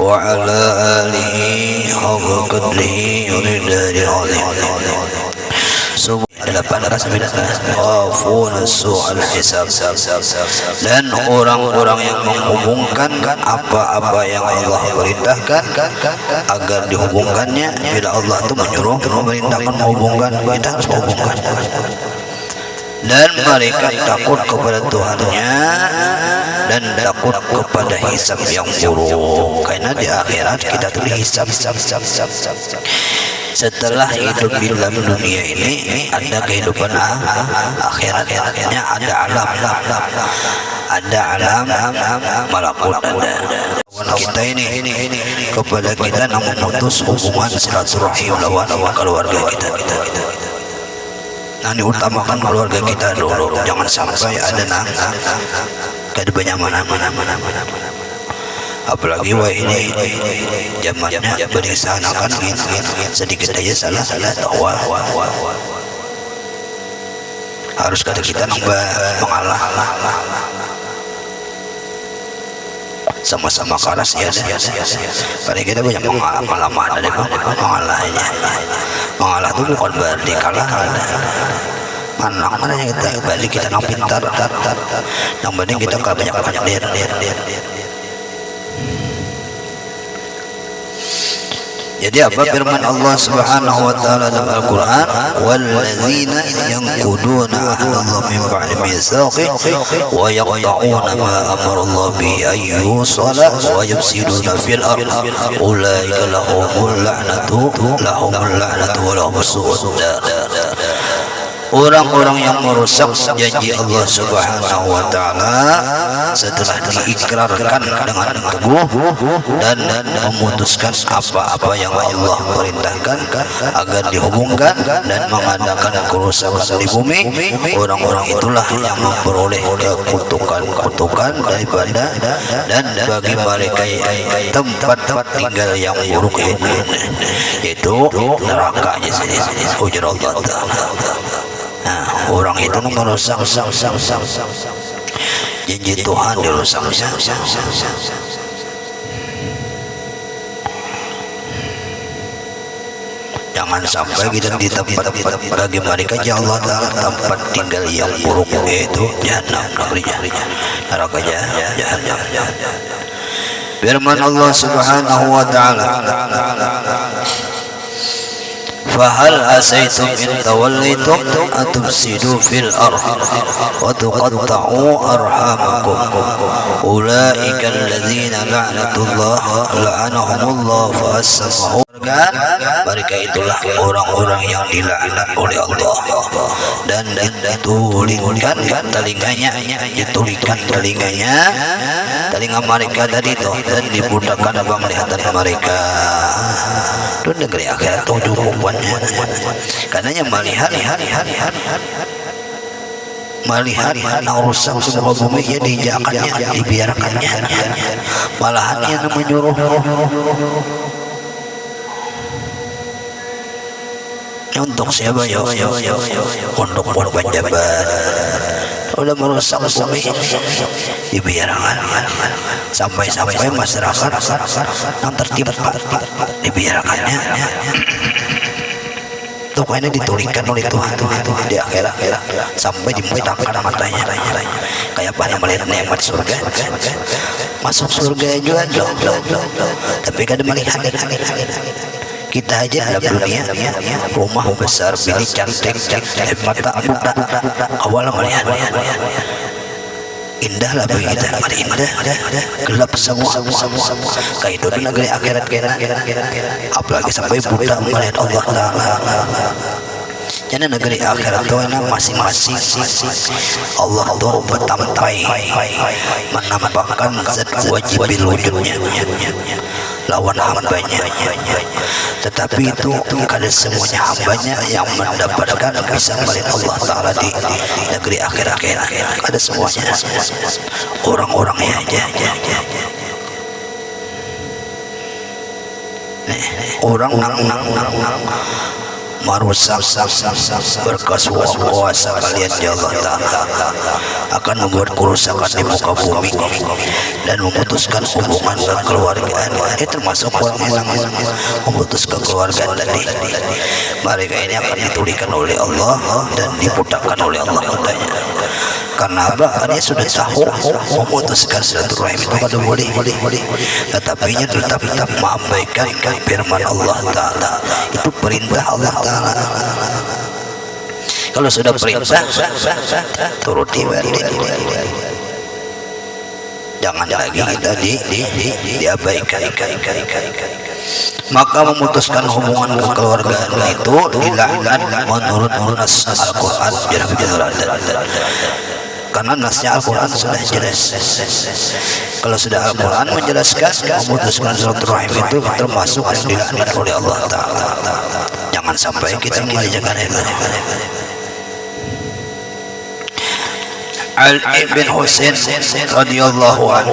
وعلى آله حق قدره ومقداره العظيم. Dan orang-orang yang menghubungkan apa-apa yang Allah perintahkan agar dihubungkannya. Bila Allah itu menyuruh memerintahkan menghubungkan, kita harus menghubungkan. Dan mereka takut kepada Tuhannya dan takut kepada hisab yang buruk, karena di akhirat kita tuh dihisab. Setelah hidup di dalam dunia ini ada kehidupan akhiratnya, ada alam malakut, ada kita ini kepada kita namun memutus hubungan silaturahim lawan keluarga kita. Nah, diutamakan keluarga kita dulu, jangan sampai ada kedepannya mana. Apalagi wah ini zamannya berdasarkan sedikit aja salah tawa. Harus kata kita nambah mengalah, sama-sama keras ya. Karena kita banyak pengalaman dari mengalahnya. Mengalah itu bukan berarti kalah. Mana yang kita balik kita nang pintar, yang penting kita kebanyakan dia. Jadi apa firman Allah Subhanahu wa taala dalam Al-Qur'an, walladzina yanquduna ahdallahi min ba'di mitsaqihi wa yaqta'una ma amara Allah bi ayyusala wa yufsiduna fil ardh ulaika lahumul la'natu wa lahumus su'ud. Orang-orang yang merusak janji Allah Subhanahu wa taala setelah diikrarkan dengan teguh dan memutuskan apa-apa yang Allah perintahkan agar dihubungkan dan mengadakan kerusakan di bumi, orang-orang itulah yang memperoleh kutukan daripada dan bagi mereka tempat tinggal yang buruk, yaitu neraka. Ujar Allah Ta'ala. Nah, orang itu merusak janji Tuhan, dirusak. Jangan sampai kita di tempat bagi mereka ya Allah Ta'ala tempat tinggal yang buruk, yaitu jahanam, neraka jahanam. Firman Allah Subhanahu wa taala, فهل أسيتم إن توليتم أن تفسدوا في الأرض وتقطعوا أرحامكم أولئك الذين لعنهم الله فأسمهم. Mereka itulah orang-orang yang dilaknat oleh Allah dan ditulikan telinganya, telinga mereka tadi itu, dan dibudakkan penglihatan mereka. Itu negeri akhirat tujuh rupanya, karenanya melihat rusak semua bumi, ya dijakannya, dibiarkannya, malahan yang menyuruh untuk siapa ya? Untuk pejabat. Udah merusak bumi, dibiarkan sampai masyarakat yang tertimpa dibiarkannya. Tuh kayaknya ditulikan oleh Tuhan di akhirat sampai dimuntahkan matanya, kayak pada melihat nikmat surga, masuk surga juga tapi kada melihat. Kita aja dalam dunia rumah besar, bilik cantik, mata budak, awal melihat indah lah bagi kita, indah, gelap semua. Kayak itu di negeri akhirat kita, apalagi sampai budak melihat Allah Ta'ala. Jadi negeri akhirat itu masing-masing Allah itu bertampai menampakkan zat wajibil wujudnya lawan hambanya. Tetapi itu kada semuanya hambanya yang mendapatkan bisa melihat Allah Ta'ala di negeri akhirat. Ada semuanya, orang-orangnya aja. Orang merusak berkas puasa kalian ya Allah Ta'ala, akan membuat kerusakan di muka bumi dan memutuskan hubungan kekeluargaan. Termasuk orang yang memutus kekeluargaan tadi, mereka ini akan ditulikan oleh Allah dan dipudahkan oleh Allah padanya. Karena apa? Dia sudah tahu memutuskan silaturahim itu kada boleh, tetapi nya tetap mengabaikan firman Allah Ta'ala. Itu perintah Allah Ta'ala. Kalau sudah perintah, turuti. Jangan lagi kita diabaikan. Maka memutuskan hubungan kekeluargaan itu dilaknat menurut nas Al-Quran. Karena nasnya Al-Quran sudah jelas. Kalau sudah Al-Quran menjelaskan memutuskan silaturahim itu termasuk yang dilaknat oleh Allah Ta'ala. Jangan sampai kita mengerjakan itu. Ali bin Husain radhiyallahu anhu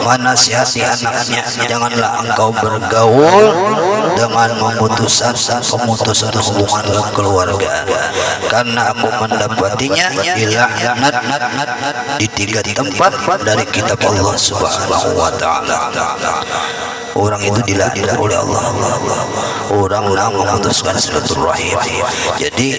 menasihati anaknya, janganlah engkau bergaul dengan pemutusan hubungan keluarga, karena aku mendapatinya dilaknat di 3 tempat dari kitab Allah Subhanahu wa Ta'ala. Orang itu dilaknat oleh Allah. Orang yang memutuskan silaturahim. Jadi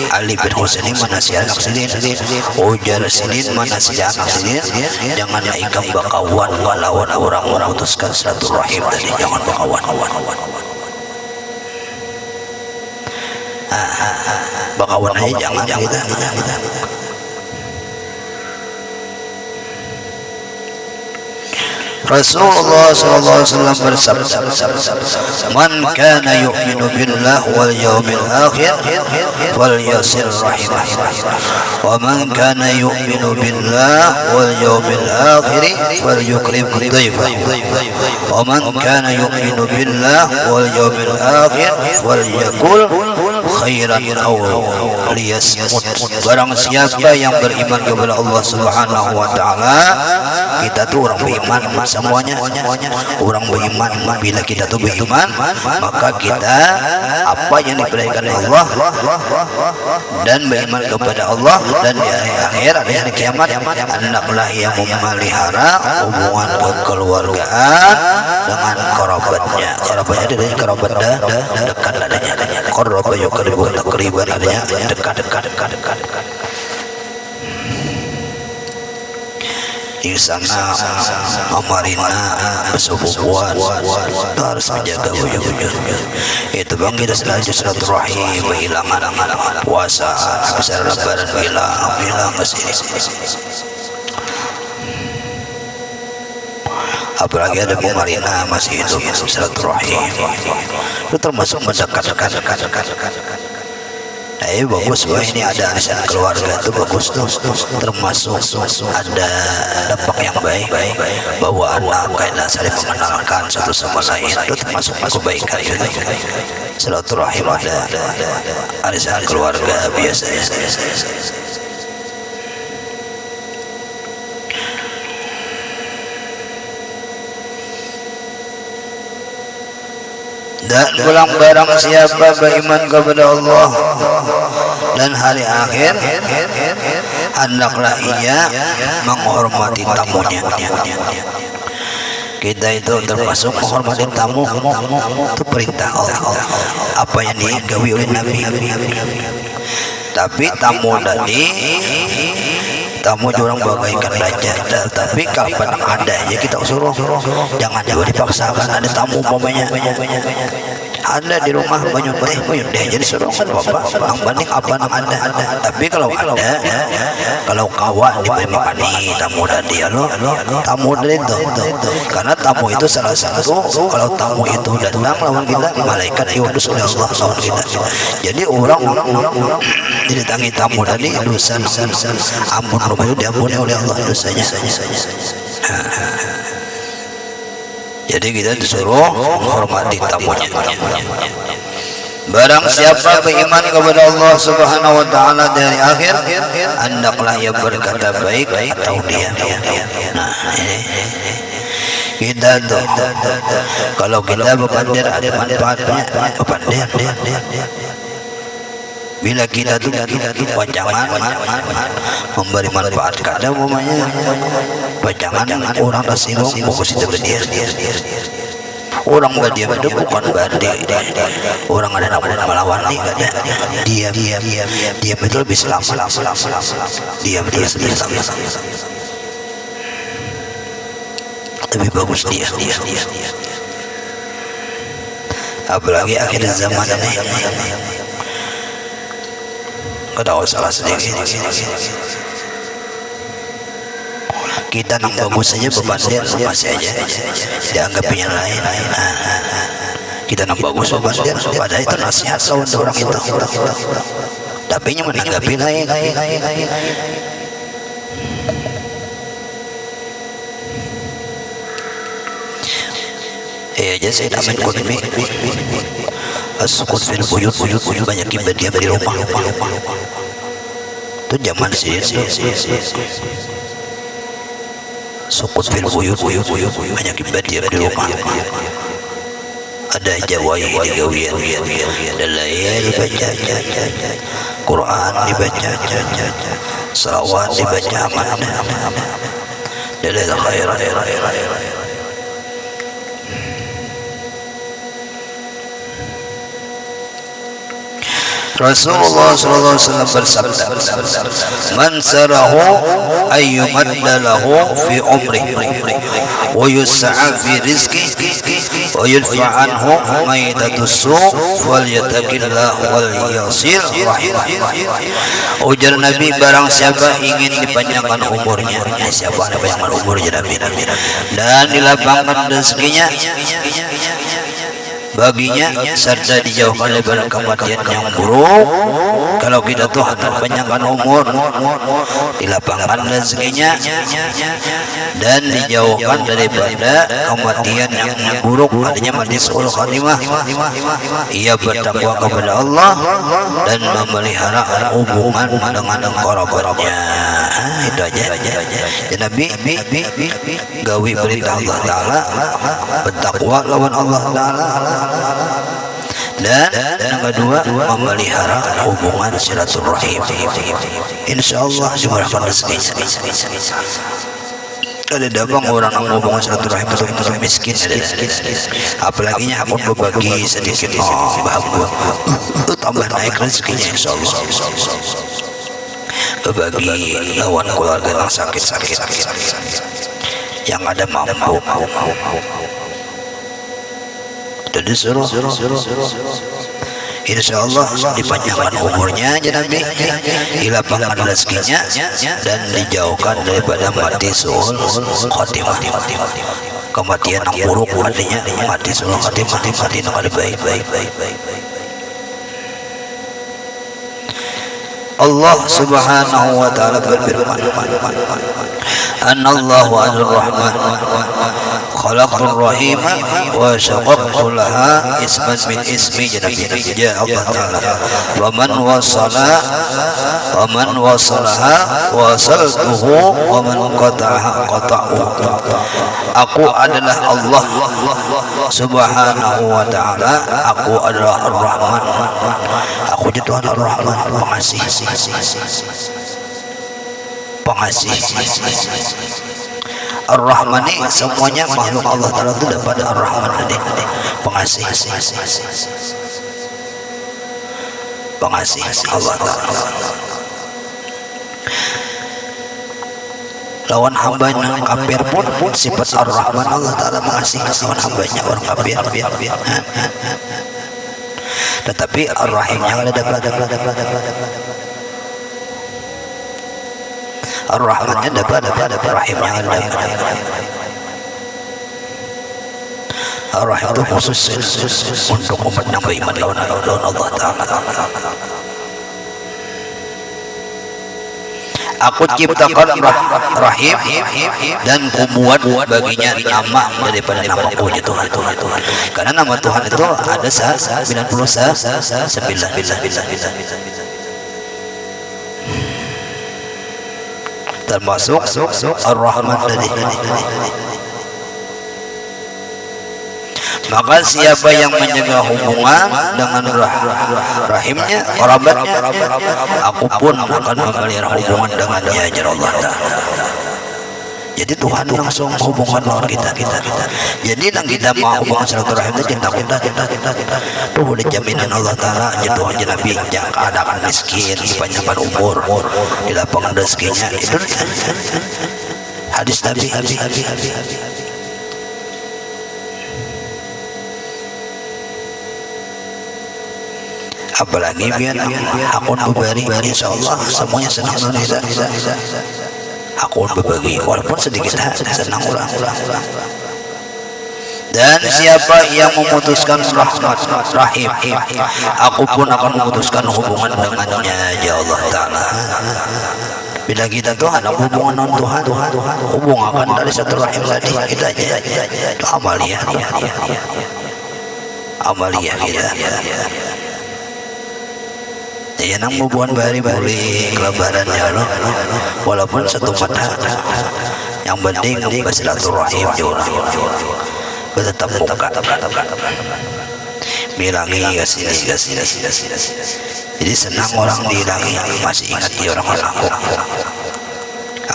Ali bin Husain ini menasihat anak sendiri, ujar sendiri menasihat anak sendiri, janganlah engkau berkawan melawan orang memutuskan silaturahim tadi, jangan berkawan. Berkawan aja jangan kita. Rasulullah SAW bersabda, "Man kana yu'minu billah wal yawmil akhir falyasil rahimah, wa man kana yu'minu billah wal yawmil akhir falyukrim dhayfah, wa man kana yu'minu billah wal yawmil akhir falyakul khairan aw liyasmut." Barang siapa yang beriman kepada Allah Subhanahu wa Ta'ala, kita tuh orang beriman semuanya, orang beriman. Bila kita tuh beriman, maka kita apa yang diperintahkan oleh Allah dan beriman kepada Allah, dan di akhir ada hari kiamat, hendaklah yang memelihara hubungan kekeluargaan dengan kerabatnya. Kerabatnya dari kerabat dekat adanya. Kerabat yang keriban adanya dekat. Di sana amarina bersebubuan itu harus menjaga wujud. Itu bang kita selalu silaturahim, kehilangan puasa, besar lebaran bilang kesini. Apalagi ada pemarina masih hidup, silaturahim itu termasuk mendekat. Bagus bahwa ini ada arisan keluarga itu bagus tuh, termasuk ada dampak yang baik bahwa anak kaitan saling mengenalkan satu sama lain, itu termasuk kebaikan. Silaturahim ada arisan keluarga biasanya. Dan pulang barang siapa beriman kepada Allah dan hari akhir, hendaklah ia menghormati tamunya. Kita itu termasuk menghormati tamu, itu perintah Allah. Apa yang digawi oleh Nabi. Tapi tamu tadi, tamu orang bagaikan raja, tapi kapan ada ya kita suruh, jangan dipaksakan. Ada tamu umpamanya ada di rumah banyak deh, jadi suruh kan bapak nang banding apa nang ada. Tapi kalau ada, kalau kawan diberi makani tamu tadi tamu dari itu, karena tamu itu salah satu, kalau tamu itu datang lawan kita, malaikat diutus oleh Allah lawan kita. Jadi orang didatangi tamu tadi, dosa ampun rumah itu diampuni oleh Allah dosanya. Jadi kita disuruh menghormati tamunya. Barang siapa beriman kepada Allah Subhanahu wa Ta'ala dari akhir, hendaklah ia berkata baik atau diam. Nah, kita tuh kalau kita berpandir ada manfaatnya, berpandir. Bila kita tuh pajangan memberi manfaat kada umumnya pajangan orang tersinggung fokus itu dia orang berdiam itu bukan berdiam orang ada nama melawan dia itu lebih selamat dia lebih bagus dia apalagi akhir zaman ini kada salah sedikit kita nang bagus saja bebandir masih aja dianggap yang lain kita nang bagus bebandir padahal itu nasihat untuk orang itu tapi nya menanggapi lain aja saya amin kunmi as-sukut fil buyut banyak ibadah di rumah itu zaman sih sukut fil buyut banyak ibadah di rumah ada jawai gawian dan lain dibaca Quran dibaca salawat dibaca aman dalil khairan Rasulullah sallallahu alaihi wasallam bersabda, "Man sarahu ayyumadda lahu fi umrihi wa yus'a fi rizqihi wa yudfa anhu maitatus su' falyattaqillah wal yasil rahimah." Ujar Nabi, barang siapa ingin dipanjangkan umurnya, siapa yang panjangkan umurnya Nabi, dan dilapangkan rezekinya baginya serta dijauhkan dari kematian yang buruk. Kalau kita Tuhan panjangkan umur, dilapangkan rezekinya dan dijauhkan daripada kematian yang buruk, artinya mati suul khatimah. Ia bertakwa kepada Allah dan memelihara hubungan dengan kerabatnya. Itu aja. Ya, Nabi gawi perintah Allah Ta'ala bertakwa lawan Allah Ta'ala, dan yang kedua memelihara hubungan silaturahim. Insyaallah dimurahkan rezekinya. Ada dabang orang yang hubungan silaturahim itu miskin, apalagi nya aku berbagi sedikit bahagia tambah naik rezekinya insyaallah. Berbagi lawan keluarga yang sakit yang ada mampu dan disuruh insyaallah dipanjangkan umurnya aja Nabi, dilapangkan rezekinya dan dijauhkan daripada mati suul khatimah, kematian yang buruk, artinya mati suul khatimah, mati yang ada baik. Allah Subhanahu wa ta'ala berfirman, "Anallahu ar-Rahman khalaqur rahim wa syaqaqtu laha isman min ismi ya Allah Ta'ala wa man wasalaha wasaltuhu wa man qata'aha qata'uhu." Aku adalah Allah Subhanahu wa ta'ala, aku adalah Ar-Rahman, aku Tuhan Ar-Rahman, pengasih. Ar-Rahman ini semuanya makhluk Allah Ta'ala itu daripada Ar-Rahman tadi, pengasih Allah Ta'ala. Lawan hamba yang kafir pun sifat Ar-Rahman, Allah Ta'ala mengasihi lawan hambanya orang kafir. Tetapi Ar-Rahimnya ada Ar-Rahmannya dapat Rahimnya ada. Ar-Rahim itu khusus untuk umat yang beriman lawan Allah Ta'ala. Aku ciptakan Rahim dan kumuat baginya nama daripada nama punya Tuhan. Karena nama Tuhan itu ada 99 termasuk Ar-Rahman tadi. Maka siapa yang menjaga hubungan dengan rahimnya, kerabatnya, aku pun akan memelihara hubungan dengannya, ajar Allah Ta'ala. Jadi Tuhan langsung hubungan dengan kita. Jadi yang kita mau hubungan silaturahim itu cinta kita. Tuh udah jaminan Allah Ta'ala aja Tuhan Nabi yang keadaan miskin, panjang umur, di lapangan rezekinya. Itu hadis Nabi. Apalagi biar akun berbari, insyaallah semuanya senang kita. Akun berbagi walaupun sedikit senang orang. Dan siapa yang memutuskan rahim, aku pun akan memutuskan hubungan dengannya, ya Allah Ta'ala. Bila kita tuh ada hubungan non Tuhan, hubungan dari satu rahim tadi kita aja. Itu amaliyah kita. Ya nang hubungan bari boleh kelebarannya loh, walaupun satu mata. Yang penting bersilaturahim orang. Bertetap muka. Bilangi kasih. Jadi senang orang dihilangi, masih ingat dia orang aku.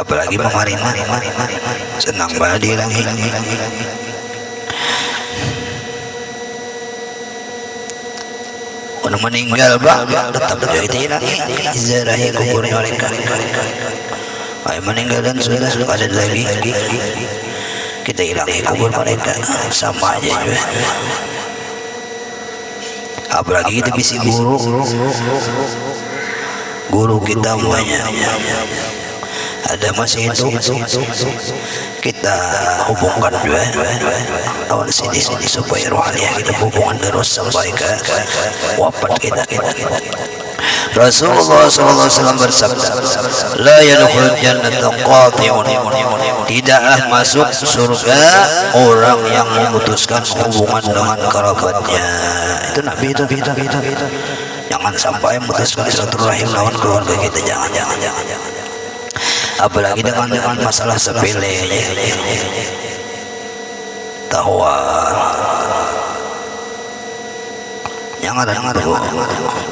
Apalagi memarina, senang banget dihilangi. Orang meninggal tetap jadi hilangi, zarahi kuburnya mereka. Meninggal dan sudah ada lagi, kita hilangi kubur mereka, sama aja juga. Apalagi kita bisi guru kita banyak, ada masih itu kita hubungkan juga lawan sini supaya rohaniah kita hubungan terus sampai ke wafat kita. Rasulullah SAW bersabda, la yadkhulul jannata qati'un, tidaklah masuk surga orang yang memutuskan hubungan dengan kerabatnya. Itu Nabi itu. Jangan sampai memutuskan silaturahim lawan keluarga kita, jangan. Apalagi dengan masalah sepele, tahwa. Jangan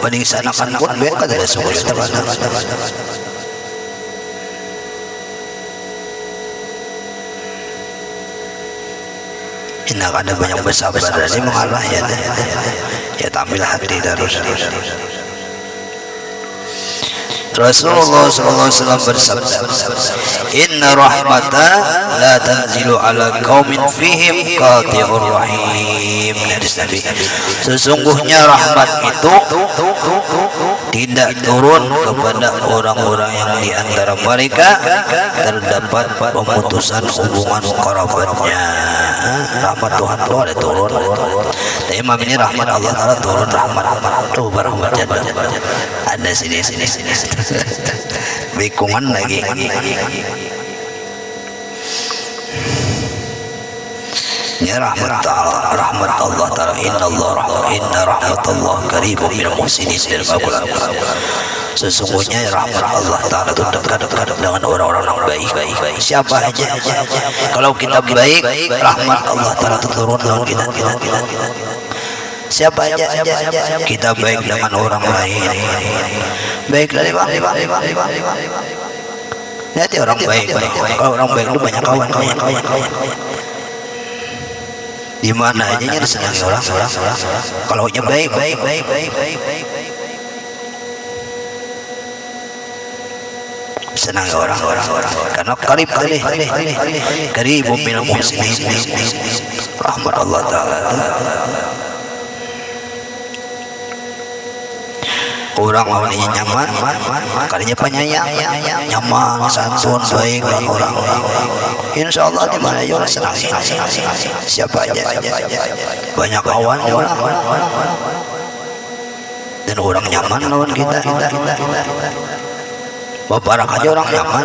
banding sana kan pun mereka tidak suka ini ada banyak bersabar dari mengalah ya tampil hati terus. Rasulullah SAW bersabda, inna rahmata la tanzilu ala qaumin fihim qati'ur rahim. Sesungguhnya rahmat itu tidak turun kepada orang-orang yang di antara mereka terdapat pemutusan hubungan kerabatnya. Rahmat Tuhan itu ada turun. Tapi imam ini rahmat Allah Ta'ala turun, rahmat tuh rahmat jannah. Ada sini bikungan lagi. Ya rahmat Allah Ta'ala, inna rahmatullah qaribun minal muhsinin. Sesungguhnya rahmat Allah Ta'ala itu dekat dengan orang-orang yang baik. Siapa aja kalau kita baik, rahmat Allah Ta'ala itu turun dengan kita. Siapa aja kita baik dengan orang lain, baik dari nanti orang baik. Kalau orang baik itu banyak kawan. Di mana aja nya disenangi orang. Kalau nya baik. Senangi orang. Karena qaribun minal muhsinin. Rahmat Allah Ta'ala. Orang lawannya nyaman, kalinya penyayang, nyaman, santun, baik orang. Insya Allah di mana juga senang. Siapa aja, banyak kawan dan orang nyaman lawan kita. Bapak aja orang nyaman.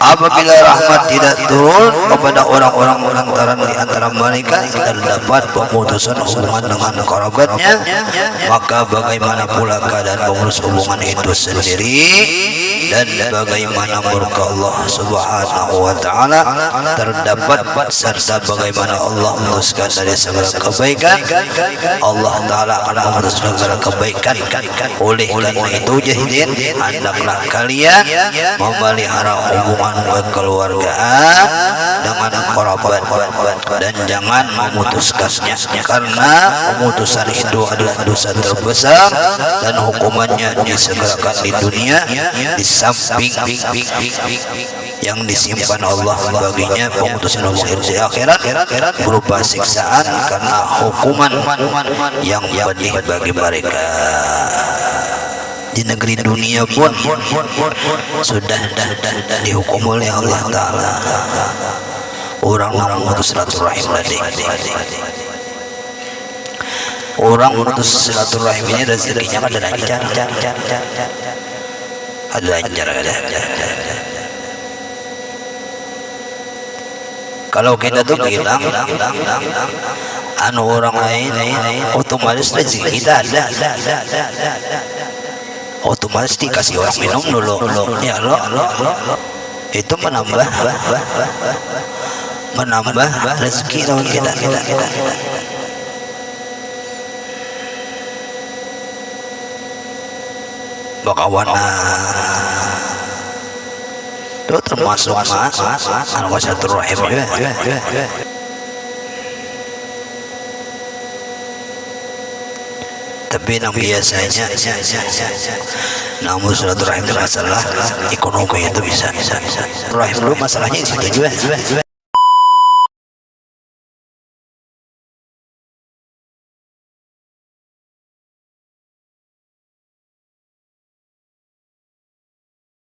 Apabila rahmat tidak turun kepada orang-orang lantaran di antara mereka terdapat pemutusan hubungan dengan kerabatnya, maka bagaimana pula keadaan pengurus hubungan itu sendiri? dan bagaimana murka Allah Subhanahu wa taala terdapat serta bagaimana Allah memutuskan dari segala kebaikan, Allah taala akan memutuskan segala kebaikan. Oleh karena itu jahilin, hendaklah kalian memelihara hubungan kekeluargaan dengan kerabat dan jangan memutuskannya, karena pemutusan itu adalah dosa terbesar dan hukumannya disegerakan di dunia, di samping yang disimpan Allah baginya pemutusan hubungan di akhirat berupa siksaan karena hukuman yang pedih bagi mereka. Di negeri dunia pun sudah dihukum oleh Allah Ta'ala orang-orang memutus silaturahim tadi. Orang memutus silaturahim ini rezekinya ada lancar, ada lancar. Kalau kita tuh bilang anu orang lain otomatis rezeki kita ada, otomatis dikasih orang minum dulu ya lo itu menambah rezeki lawan kita. Bakawana itu termasuk anu silaturahim juga. Tapi yang biasanya namun silaturahim itu masalah ekonomi itu bisa rahim dulu masalahnya itu juga.